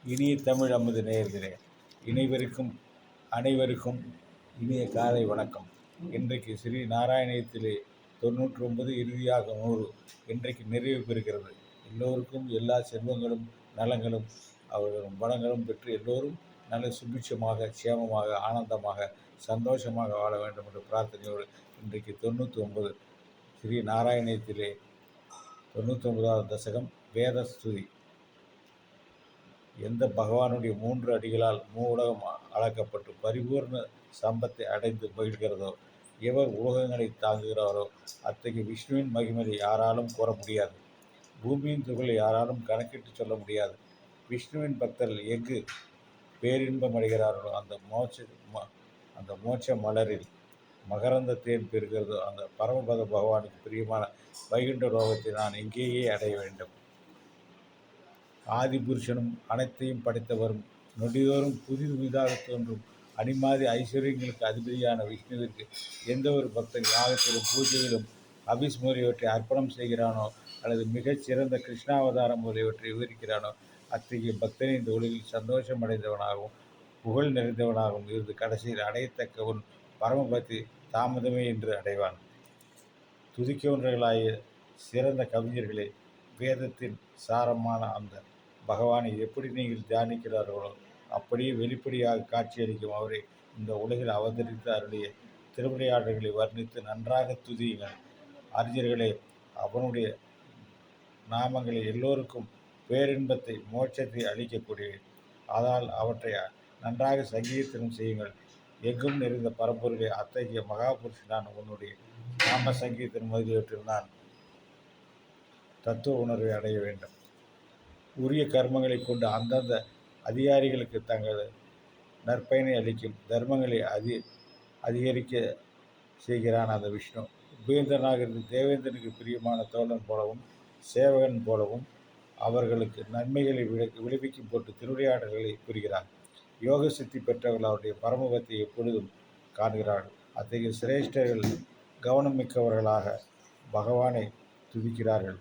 இனிய தமிழ் அமுது நேயர்களே, அனைவருக்கும் இனிய காலை வணக்கம். இன்றைக்கு ஸ்ரீ நாராயணத்திலே 99 இறுதியாக 100 இன்றைக்கு நிறைவு பெறுகிறது. எல்லோருக்கும் எல்லா செல்வங்களும் நலங்களும் அவர்களும் வளங்களும் பெற்று எல்லோரும் நல்ல சுபிட்சமாக, சேமமாக, ஆனந்தமாக, சந்தோஷமாக வாழ வேண்டும் என்ற பிரார்த்தனையோடு இன்றைக்கு 99 ஸ்ரீ நாராயணத்திலே 99வது தசகம் வேத ஸ்துதி. எந்த பகவானுடைய 3 அடிகளால் மூவுலகம் அளக்கப்பட்டு பரிபூர்ண சம்பத்தை அடைந்து மகிழ்கிறதோ, எவர் உலகங்களை தாங்குகிறாரோ, அத்தகைய விஷ்ணுவின் மகிமையை யாராலும் கூற முடியாது. பூமியின் துகளை யாராலும் கணக்கிட்டு சொல்ல முடியாது. விஷ்ணுவின் பக்தர்கள் எங்கு பேரின்பம் அடைகிறார்களோ, அந்த மோட்ச மலரில் மகரந்த தேன் பெறுகிறதோ, அந்த பரமபத பகவானுக்கு பிரியமான வைகுண்ட லோகத்தை நான் இங்கேயே அடைய வேண்டும். ஆதி புருஷனும் அனைத்தையும் படைத்தவரும் நொடிதோறும் புதிதாக தோன்றும் அனிமாதி ஐஸ்வர்யங்களுக்கு அதிபதியான விஷ்ணுவிற்கு எந்த ஒரு பக்தன் யாகத்திலும் பூஜையிலும் அபிஸ் முதலியவற்றை அர்ப்பணம் செய்கிறானோ அல்லது மிகச் சிறந்த கிருஷ்ணாவதாரம் முதலியவற்றை விவரிக்கிறானோ, அத்தகைய பக்தனை இந்த உலகில் சந்தோஷம் அடைந்தவனாகவும் புகழ் நிறைந்தவனாகவும் இருந்து கடைசியில் அடையத்தக்கவன் பரமபக்தி தாமதமே என்று அடைவான். துதிக்கவன்றர்களாகிய சிறந்த கவிஞர்களே, வேதத்தின் சாரமான அந்த பகவானை எப்படி நீங்கள் தியானிக்கிறார்களோ அப்படியே வெளிப்படையாக காட்சியளிக்கும் அவரை இந்த உலகில் அவதரித்து அருளிய திருவிளையாடல்களை வர்ணித்து நன்றாக துதியுங்கள். அறிஞர்களே, அவனுடைய நாமங்களை எல்லோருக்கும் பேரின்பத்தை மோட்சத்தை அளிக்கக்கூடியவை. அதனால் அவற்றை நன்றாக சங்கீர்த்தனம் செய்யுங்கள். எங்கும் நிறைந்த பரம்பொருளே, அத்தகைய மகாபுருஷனான உன்னுடைய நாம சங்கீர்த்தனம் முதலியவற்றில் நான் தத்துவ உணர்வை அடைய வேண்டும். உரிய கர்மங்களை கொண்டு அந்தந்த அதிகாரிகளுக்கு தங்கள் நற்பயனை அளிக்கும் தர்மங்களை அதிகரிக்க செய்கிறான் அந்த விஷ்ணு. உபேந்திரனாக இருந்து தேவேந்திரனுக்கு பிரியமான தோழன் போலவும் சேவகன் போலவும் அவர்களுக்கு நன்மைகளை விளைவிக்கும் போட்டு திருவிளையாடல்களை புரிகிறார். யோக சித்தி பெற்றவர்கள் அவருடைய பரமபத்தை எப்பொழுதும் காண்கிறார்கள். அத்தகைய சிரேஷ்டர்கள் கவனம் மிக்கவர்களாக பகவானை துதிக்கிறார்கள்.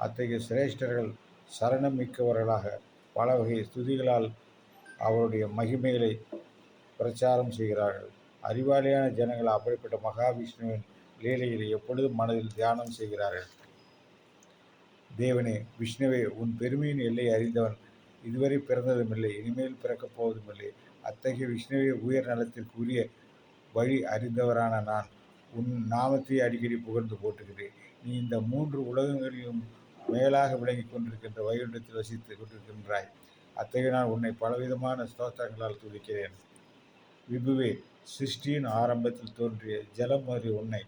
அத்தகைய சிரேஷ்டர்கள் சரணம் மிக்கவர்களாக பல வகை ஸ்துதிகளால் அவருடைய மகிமைகளை பிரச்சாரம் செய்கிறார்கள். அறிவாளியான ஜனங்கள் அப்படிப்பட்ட மகாவிஷ்ணுவின் லீலைகளை எப்பொழுதும் மனதில் தியானம் செய்கிறார்கள். தேவனே, விஷ்ணுவே, உன் பெருமையின் எல்லை அறிந்தவன் இதுவரை பிறந்ததுமில்லை, இனிமேல் பிறக்கப் போவதுமில்லை. அத்தகைய விஷ்ணுவே, உயர் நலத்திற்கு உரிய வழி அறிந்தவரான நான் உன் நாமத்தை அடிக்கடி புகழ்ந்து போட்டுகிறேன். நீ இந்த 3 உலகங்களிலும் மேலாக விளங்கி கொண்டிருக்கின்ற வைகுண்டத்தில் வசித்து கொண்டிருக்கின்றாய். அத்தகைய நான் உன்னை பலவிதமான ஸ்தோத்திரங்களால் துதிக்கிறேன். விபுவே, சிருஷ்டியின் ஆரம்பத்தில் தோன்றிய ஜலம் மாதிரி உன்னை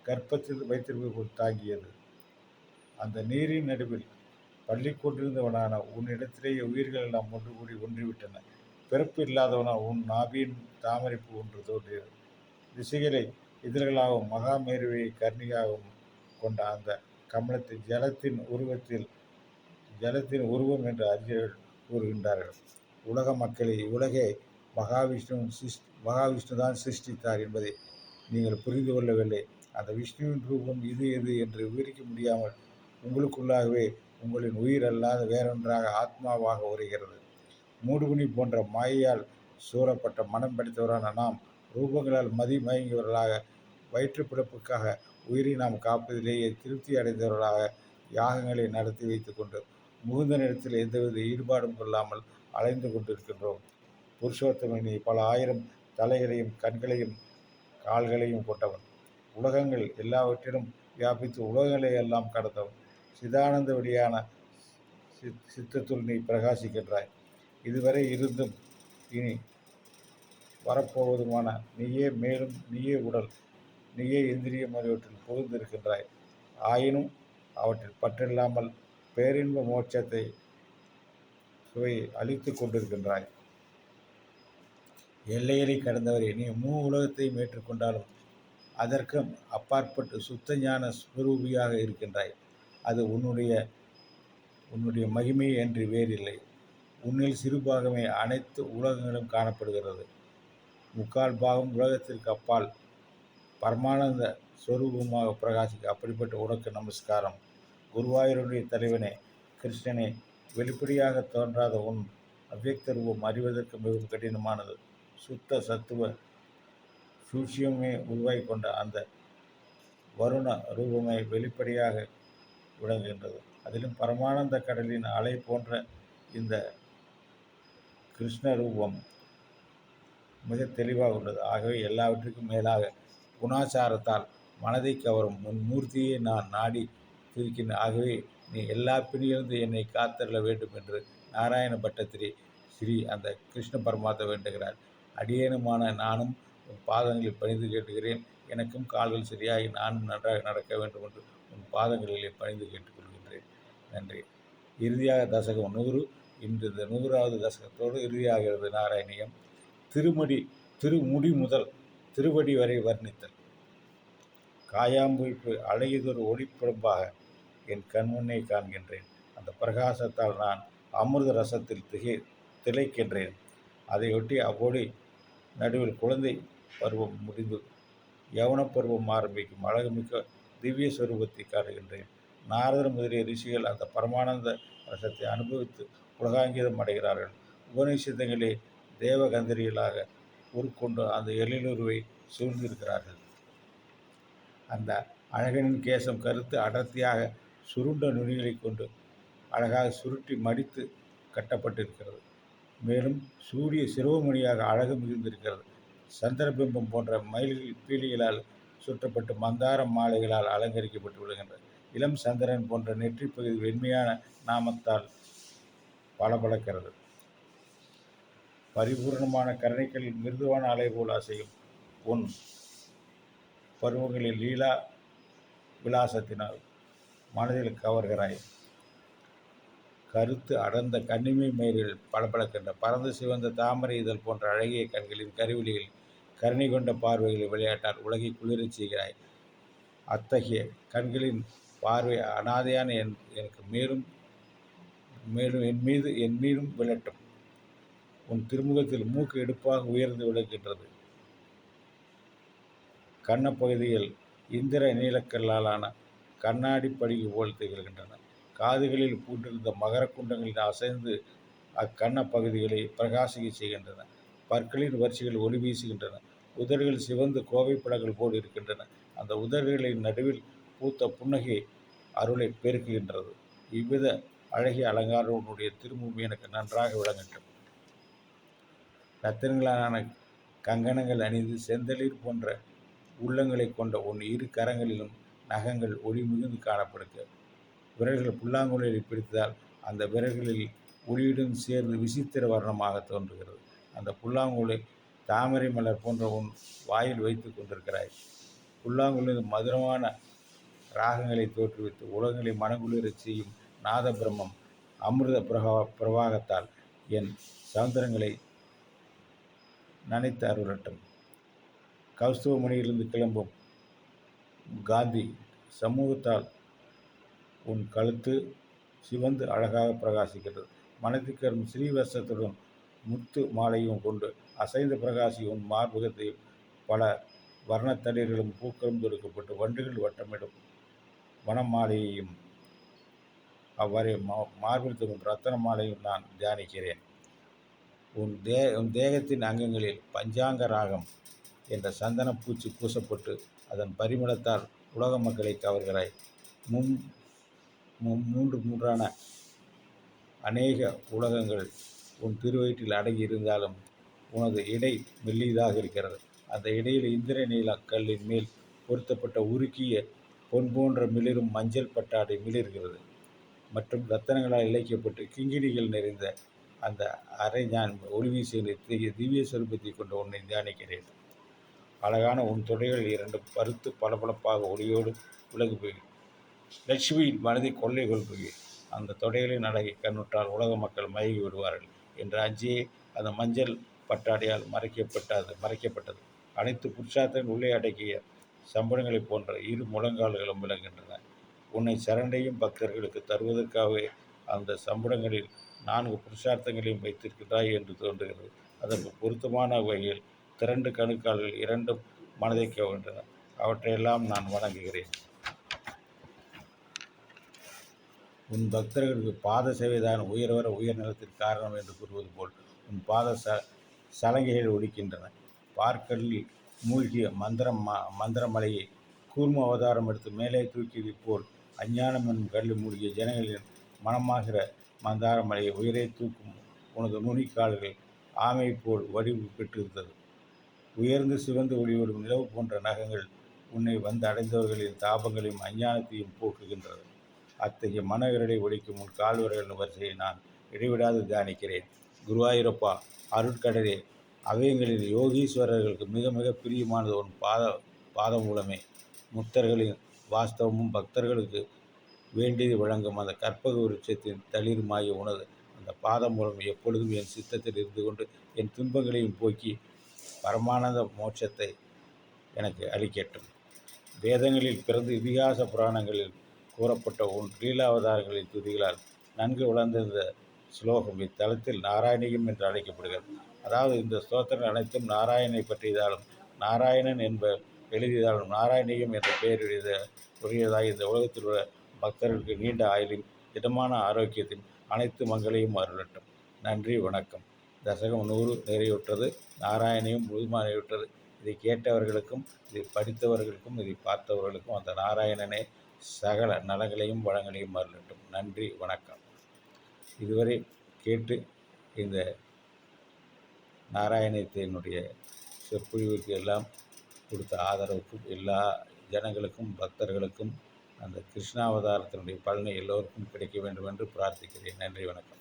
கர்ப்பத்தில் வைத்திருப்பது தாங்கியது. அந்த நீரின் நடுவில் பள்ளி கொண்டிருந்தவனான உன்னிடத்திலேயே உயிர்கள் எல்லாம் ஒன்று கூடி ஒன்றிவிட்டன. பிறப்பு இல்லாதவனால் உன் நாபியின் தாமரைப்பு ஒன்று தோன்றியது. திசைகளை இதழ்களாகவும் மகாமேருவையை கர்ணிகாகவும் கொண்ட அந்த கமலத்தை ஜலத்தின் உருவம் என்று அறிஞர்கள் கூறுகின்றார்கள். உலக மக்களை இவ்வுலகை மகாவிஷ்ணு தான் சிருஷ்டித்தார் என்பதை நீங்கள் புரிந்து கொள்ளவில்லை. அந்த விஷ்ணுவின் ரூபம் இது என்று விவரிக்க முடியாமல் உங்களுக்குள்ளாகவே உங்களின் உயிர் அல்லாத வேறொன்றாக ஆத்மாவாக உரைகிறது. மூடுபனி போன்ற மாயையால் சூறப்பட்ட மனம் படைத்தவரான நாம் ரூபங்களால் மயங்கியவர்களாக வயிற்று பிறப்புக்காக உயிரை நாம் காப்பதிலேயே திருப்தி அடைந்தவர்களாக யாகங்களை நடத்தி வைத்து கொண்டு முகுந்த நேரத்தில் எந்தவித ஈடுபாடும் கொள்ளாமல் அலைந்து கொண்டிருக்கின்றோம். புருஷோத்தமனி பல ஆயிரம் தலைகளையும் கண்களையும் கால்களையும் கொண்டவன். உலகங்கள் எல்லாவற்றிலும் வியாபித்து உலகங்களை எல்லாம் கடந்தவன். சிதானந்த வழியான சித்தத்துள் நீ பிரகாசிக்கின்றாய். இதுவரை இருந்தும் இனி வரப்போவதுமான நீயே மேலும் நீயே உடல் நீயே இந்திரியம் ஆகியவற்றில் புகுந்திருக்கின்றாய். ஆயினும் அவற்றில் பற்றில்லாமல் பேரின்ப மோட்சத்தை சுவை அளித்து கொண்டிருக்கின்றாய். எல்லைகளை கடந்தவரை நீ உலகத்தையும் ஏற்றுக்கொண்டாலும் அதற்கும் அப்பாற்பட்டு சுத்த ஞான ஸ்வரூபியாக இருக்கின்றாய். அது உன்னுடைய மகிமை என்று வேறில்லை. உன்னில் சிறுபாகமே அனைத்து உலகங்களும் காணப்படுகிறது. 3/4 பாகம் உலகத்திற்கு அப்பால் பரமானந்த ஸ்வரூபமாக பிரகாசிக்க அப்படிப்பட்ட உனக்கு நமஸ்காரம். குருவாயூருடைய தலைவனே, கிருஷ்ணனே, வெளிப்படையாக தோன்றாத உன் அவ்வியக்த ரூபம் அறிவதற்கு மிகவும் கடினமானது. சுத்த சத்துவ சூட்சுமமே உருவாகி கொண்ட அந்த வருண ரூபமே வெளிப்படையாக விளங்குகின்றது. அதிலும் பரமானந்த கடலின் அலை போன்ற இந்த கிருஷ்ண ரூபம் மிக தெளிவாக உள்ளது. ஆகவே எல்லாவற்றுக்கும் மேலாக குணாச்சாரத்தால் மனதை கவரும் உன் மூர்த்தியை நான் நாடி துதிக்கின்றேன். ஆகவே நீ எல்லா பிணியிலிருந்து என்னை காத்தருள வேண்டும் என்று நாராயண பட்டத்திரி ஸ்ரீ அந்த கிருஷ்ண பரமாத்மா வேண்டுகிறார். அடியேனுமான நானும் உன் பாதங்களில் பணிந்து கேட்டுகிறேன். எனக்கும் கால்கள் சரியாகி நானும் நன்றாக நடக்க வேண்டும் என்று உன் பாதங்களிலே பணிந்து கேட்டுக்கொள்கின்றேன். நன்றி. இறுதியாக தசகம் 100. இன்று இந்த 100வது தசகத்தோடு இறுதியாகிறது நாராயணியம். திருமுடி முதல் திருவடி வரை வர்ணித்தல். காயாம்புவிப்பு அழகியதொரு ஒளிப்புறம்பாக என் கண்முன்னே காண்கின்றேன். அந்த பிரகாசத்தால் நான் அமிர்த ரசத்தில் திளைக்கின்றேன். அதையொட்டி அவ்வொளி நடுவில் குழந்தை பருவம் முடிந்து யவன பருவம் ஆரம்பிக்கும் அழகுமிக்க திவ்ய ஸ்வரூபத்தை காணுகின்றேன். நாரதர் முதலிய ரிஷிகள் அந்த பரமானந்த ரசத்தை அனுபவித்து உலகாங்கீதம் அடைகிறார்கள். உபநிஷதங்களே தேவகந்தரிகளாக உருக்கொண்டு அந்த எழிலுருவை சூழ்ந்திருக்கிறார்கள். அந்த அழகனின் கேசம் கருத்து அடர்த்தியாக சுருண்ட நுனிகளை கொண்டு அழகாக சுருட்டி மடித்து கட்டப்பட்டிருக்கிறது. மேலும் சூரிய சிறுவமணியாக அழகு மிகுந்திருக்கிறது. சந்திரபிம்பம் போன்ற மயில்கள் பீலிகளால் சுற்றப்பட்டு மந்தார மாலைகளால் அலங்கரிக்கப்பட்டு விடுகின்றது. இளம் சந்திரன் போன்ற நெற்றி பகுதி வெண்மையான நாமத்தால் பளபளக்கிறது. பரிபூர்ணமான கருணைகளில் மிருதுவான அலை போல் அசையும் உன் பருவங்களில் லீலா விலாசத்தினால் மனதில் கவர்கிறாய். கருத்து அடர்ந்த கண்ணிமை மயிர்கள் பளபளக்கின்ற பரந்து சிவந்த தாமரை இதழ் போன்ற அழகிய கண்களின் கருவிழிகள் கருணை கொண்ட பார்வைகளை விளையாட்டால் உலகை குளிரச் செய்கிறாய். அத்தகைய கண்களின் பார்வை அனாதையான எனக்கு மேலும் என் மீதும் விழட்டும். உன் திருமுகத்தில் மூக்கு எடுப்பாக உயர்ந்து விளங்குகின்றது. கன்னப்பகுதிகள் இந்திர நீலக்கல்லாலான கண்ணாடி படிகு போல் திகழ்கின்றன. காதுகளில் பூண்டிருந்த மகர குண்டங்களில் அசைந்து அக்கண்ண பகுதிகளை பிரகாசிக்க செய்கின்றன. பற்களின் வரிசைகள் ஒளி வீசுகின்றன. உதடுகள் சிவந்து கோவைப்படங்கள் போல் இருக்கின்றன. அந்த உதடுகளின் நடுவில் பூத்த புன்னகை அருளை பெருக்குகின்றது. இவ்வித அழகிய அலங்காரம் உன்னுடைய திருமுகம் எனக்கு நன்றாக விளங்கட்டும். ரத்தினங்களான கங்கணங்கள் அணிந்து செந்தளிர் போன்ற உள்ளங்களை கொண்ட உன் இரு கரங்களிலும் நகங்கள் ஒளி மிகுந்து காணப்படுக. விரல்கள் புல்லாங்குழலை பிடித்ததால் அந்த விரல்களில் ஒளியுடன் சேர்ந்து விசித்திர வர்ணமாக தோன்றுகிறது. அந்த புல்லாங்குழலை தாமரை மலர் போன்ற உன் வாயில் வைத்து கொண்டிருக்கிறாய். புல்லாங்குழலில் மதுரமான ராகங்களை தோற்றுவித்து உலகங்களை மனங்குளிரச் செய்யும் நாத பிரம்மம் அமிர்த பிரவாகத்தால் என் சமுத்திரங்களை நனைத்து அருளட்டும். கௌஸ்துவமணியிலிருந்து கிளம்பும் காந்தி சமூகத்தால் உன் கழுத்து சிவந்து அழகாக பிரகாசிக்கிறது. மனதிற்கரும் ஸ்ரீவசத்துடன் முத்து மாலையும் கொண்டு அசைந்து பிரகாசி உன் மார்பகத்தையும் பல வர்ணத்தளிர்களும் பூக்களும் தொடுக்கப்பட்டு வண்டுகள் வட்டமிடும் வனமாலையையும் அவ்வரை மார்பில் தொடும் ரத்தன மாலையும் நான் தியானிக்கிறேன். உன் தேகத்தின் அங்கங்களில் பஞ்சாங்க ராகம் என்ற சந்தன பூச்சி பூசப்பட்டு அதன் பரிமளத்தால் உலக மக்களை கவர்கிறாய். மூன்றான அநேக உலகங்கள் உன் திருவயிற்றில் அடங்கி இருந்தாலும் உனது இடை மெல்லியதாக இருக்கிறது. அந்த இடையில் இந்திர நீல கல்லின் மேல் பொருத்தப்பட்ட உருக்கிய பொன் போன்ற மிளிரும் மஞ்சள் பட்டாடை மிளிர்கிறது. மற்றும் ரத்தனங்களால் இழைக்கப்பட்டு கிங்கிணிகள் நிறைந்த அந்த அரை ஞான் ஒளி வீசுகின்ற திவ்ய சொரூபத்தை கொண்டு உன்னை தியானிக்கிறேன். அழகான உன் தொடைகள் இரண்டும் பருத்து பளபளப்பாக ஒளியோடு விலகுபவை. லட்சுமியின் மனதை கொள்ளை கொள்பவை. அந்த தொடைகளின் அழகை கண்ணுற்றால் உலக மக்கள் மயங்கி விடுவார்கள் என்று அஞ்சியே அந்த மஞ்சள் பட்டாடையால் மறைக்கப்பட்டது. அனைத்து புருஷார்த்தங்கள் உள்ளே அடக்கிய சம்பளங்களைப் போன்ற இரு முழங்கால்களும் விளங்குகின்றன. உன்னை சரண்டையும் பக்தர்களுக்கு தருவதற்காகவே அந்த சம்பளங்களில் 4 புருஷார்த்தங்களையும் வைத்திருக்கிறாய் என்று தோன்றுகிறது. அதற்கு பொருத்தமான வகையில் 2 கணுக்கால்கள் இரண்டும் மனதை கவர்கின்றன. அவற்றையெல்லாம் நான் வணங்குகிறேன். உன் பக்தர்களுக்கு பாத சேவைதான் உயர்வர உயர் நிலத்திற்கு காரணம் என்று கூறுவது போல் உன் பாத சலங்கைகள் ஒலிக்கின்றன. பார்க்கடலில் மூழ்கிய மந்திரமலையை கூர்ம அவதாரம் எடுத்து மேலே தூக்கியது போல் அஞ்ஞானம் என்னும் கடலில் மூழ்கிய ஜனங்களின் மனமாகிற மந்தார மலையை உயரே தூக்கும் உனது நுனிக்கால்கள் ஆமை போல் வடிவு பெற்றிருந்தது. உயர்ந்து சிவந்து ஒளிவிடும் நிலவு போன்ற நகங்கள் உன்னை வந்து அடைந்தவர்களின் தாபங்களையும் அஞ்ஞானத்தையும் போக்குகின்றது. அத்தகைய மனவிரலை ஒழிக்கும் உன் கால்வர்களின் வரிசையை நான் இடைவிடாது தியானிக்கிறேன். குருவாயூரப்பா, அருட்கடலே, அவயங்களில் யோகீஸ்வரர்களுக்கு மிக மிக பிரியமானது உன் பாதமூலமே. முக்தர்களின் வாஸ்தவமும் பக்தர்களுக்கு வேண்டியது வழங்கும் அந்த கற்பக விருட்சத்தின் தளிருமாகிய உனது அந்த பாதமூலம் எப்பொழுதும் என் சித்தத்தில் இருந்து கொண்டு என் துன்பங்களையும் போக்கி பரமானந்த மோட்சத்தை எனக்கு அளிக்கட்டும். வேதங்களில் பிறந்து இதிகாச புராணங்களில் கூறப்பட்ட உன் லீலாவதாரங்களின் துதிகளால் நன்கு வளர்ந்திருந்த ஸ்லோகம் இத்தலத்தில் நாராயணியம் என்று அழைக்கப்படுகிறது. அதாவது இந்த ஸ்தோத்திரங்கள் அனைத்தும் நாராயணனை பற்றியதாலும் நாராயணன் என்ப எழுதியதாலும் நாராயணியம் என்ற பெயர் உரியதாக இந்த உலகத்தில் உள்ள பக்தர்களுக்கு நீண்ட ஆயுளின் திடமான ஆரோக்கியத்தின் அனைத்து மங்களையும் அருளட்டும். நன்றி, வணக்கம். தசகம் 100 நிறைவுற்றது. நாராயணியம் முழுமா நிறைவுற்றது. இதை கேட்டவர்களுக்கும் இதை படித்தவர்களுக்கும் இதை பார்த்தவர்களுக்கும் அந்த நாராயணனே சகல நலங்களையும் வளங்களையும் அருளட்டும். நன்றி, வணக்கம். இதுவரை கேட்டு இந்த நாராயணத்தினுடைய சொற்பொழிவுக்கு எல்லாம் கொடுத்த ஆதரவுக்கும் எல்லா ஜனங்களுக்கும் பக்தர்களுக்கும் அந்த கிருஷ்ணாவதாரத்தினுடைய பலனை எல்லோருக்கும் கிடைக்க வேண்டும் என்று பிரார்த்திக்கிறேன். நன்றி, வணக்கம்.